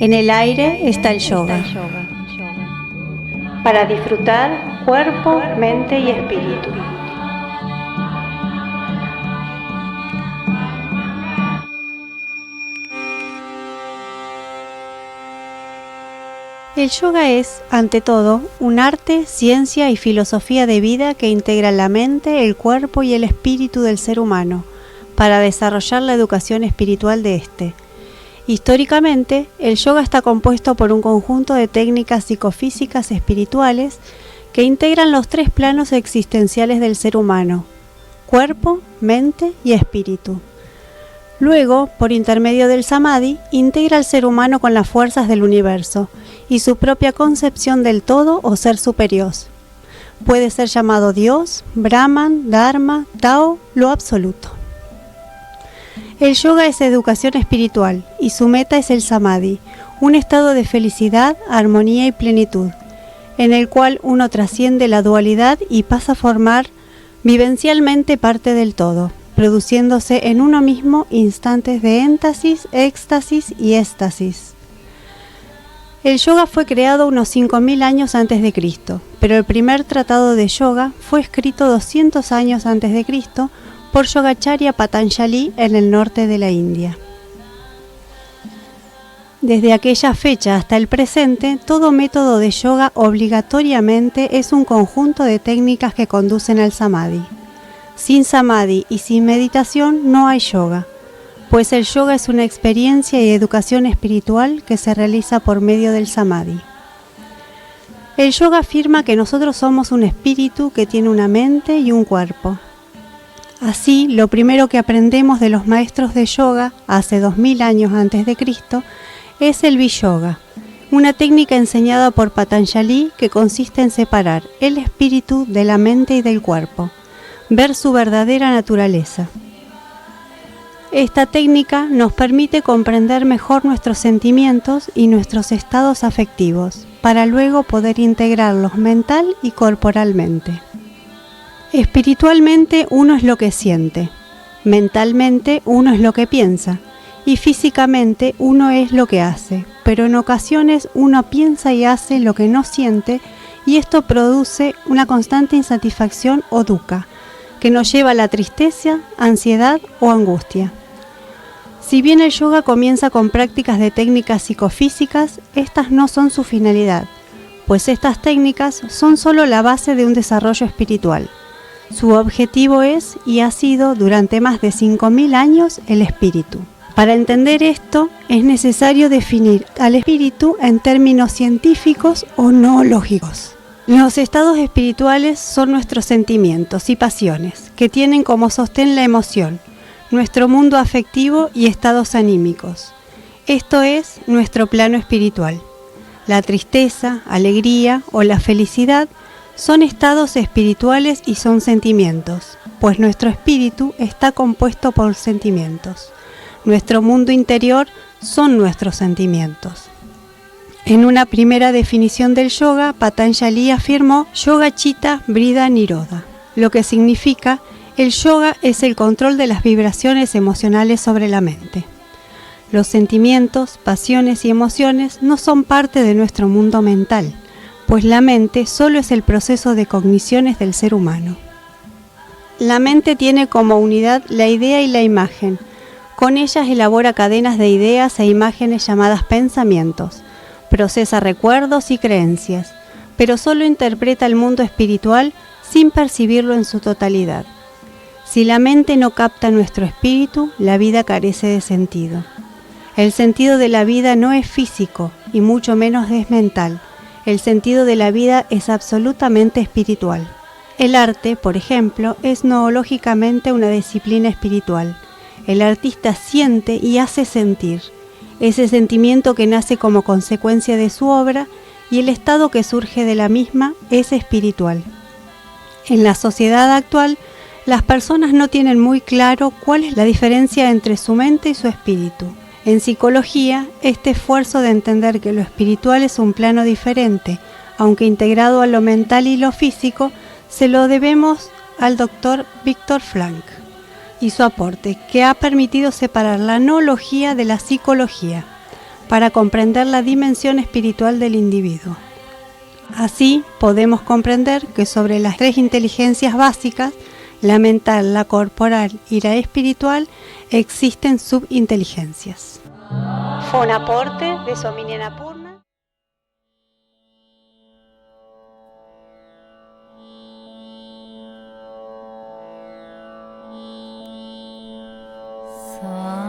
En el aire está el yoga. Para disfrutar cuerpo, mente y espíritu. El yoga es, ante todo, un arte, ciencia y filosofía de vida que integra la mente, el cuerpo y el espíritu del ser humano para desarrollar la educación espiritual de éste. Históricamente, el yoga está compuesto por un conjunto de técnicas psicofísicas espirituales que integran los tres planos existenciales del ser humano: cuerpo, mente y espíritu. Luego, por intermedio del samadhi, integra al ser humano con las fuerzas del universo y su propia concepción del todo o ser superior. Puede ser llamado Dios, Brahman, Dharma, Tao, lo absoluto. El yoga es educación espiritual y su meta es el samadhi, un estado de felicidad, armonía y plenitud, en el cual uno trasciende la dualidad y pasa a formar vivencialmente parte del todo, produciéndose en uno mismo instantes de éxtasis y éxtasis. El yoga fue creado unos 5000 años antes de Cristo, pero el primer tratado de yoga fue escrito 200 años antes de Cristo por Yogacharya Patanjali en el norte de la India. Desde aquella fecha hasta el presente, todo método de yoga obligatoriamente es un conjunto de técnicas que conducen al samadhi. Sin samadhi y sin meditación no hay yoga, pues el yoga es una experiencia y educación espiritual que se realiza por medio del samadhi. El yoga afirma que nosotros somos un espíritu que tiene una mente y un cuerpo. Así, lo primero que aprendemos de los maestros de yoga hace 2000 años antes de Cristo es el Viyoga, una técnica enseñada por Patanjali que consiste en separar el espíritu de la mente y del cuerpo, ver su verdadera naturaleza. Esta técnica nos permite comprender mejor nuestros sentimientos y nuestros estados afectivos, para luego poder integrarlos mental y corporalmente. Espiritualmente uno es lo que siente, mentalmente uno es lo que piensa y físicamente uno es lo que hace, pero en ocasiones uno piensa y hace lo que no siente y esto produce una constante insatisfacción o dukkha, que nos lleva a la tristeza, ansiedad o angustia. Si bien el yoga comienza con prácticas de técnicas psicofísicas, estas no son su finalidad, pues estas técnicas son solo la base de un desarrollo espiritual. Su objetivo es y ha sido durante más de 5000 años el espíritu. Para entender esto es necesario definir al espíritu en términos científicos o noológicos. Los estados espirituales son nuestros sentimientos y pasiones, que tienen como sostén la emoción, nuestro mundo afectivo y estados anímicos. Esto es nuestro plano espiritual. La tristeza, alegría o la felicidad son estados espirituales y son sentimientos, pues nuestro espíritu está compuesto por sentimientos. Nuestro mundo interior son nuestros sentimientos. En una primera definición del yoga, Patanjali afirmó Yoga Chitta Vriddha Nirodha, lo que significa el yoga es el control de las vibraciones emocionales sobre la mente. Los sentimientos, pasiones y emociones no son parte de nuestro mundo mental, pues la mente solo es el proceso de cogniciones del ser humano. La mente tiene como unidad la idea y la imagen. Con ellas elabora cadenas de ideas e imágenes llamadas pensamientos, procesa recuerdos y creencias, pero solo interpreta el mundo espiritual sin percibirlo en su totalidad. Si la mente no capta nuestro espíritu, la vida carece de sentido. El sentido de la vida no es físico y mucho menos es mental. El sentido de la vida es absolutamente espiritual. El arte, por ejemplo, es noológicamente una disciplina espiritual. El artista siente y hace sentir. Ese sentimiento que nace como consecuencia de su obra y el estado que surge de la misma es espiritual. En la sociedad actual, las personas no tienen muy claro cuál es la diferencia entre su mente y su espíritu. En psicología, este esfuerzo de entender que lo espiritual es un plano diferente, aunque integrado a lo mental y lo físico, se lo debemos al Dr. Viktor Frankl y su aporte, que ha permitido separar la noología de la psicología. para comprender la dimensión espiritual del individuo. Así podemos comprender que sobre las tres inteligencias básicas, la mental, la corporal y la espiritual, existen subinteligencias. Fue un aporte de Somini Napurna. Sa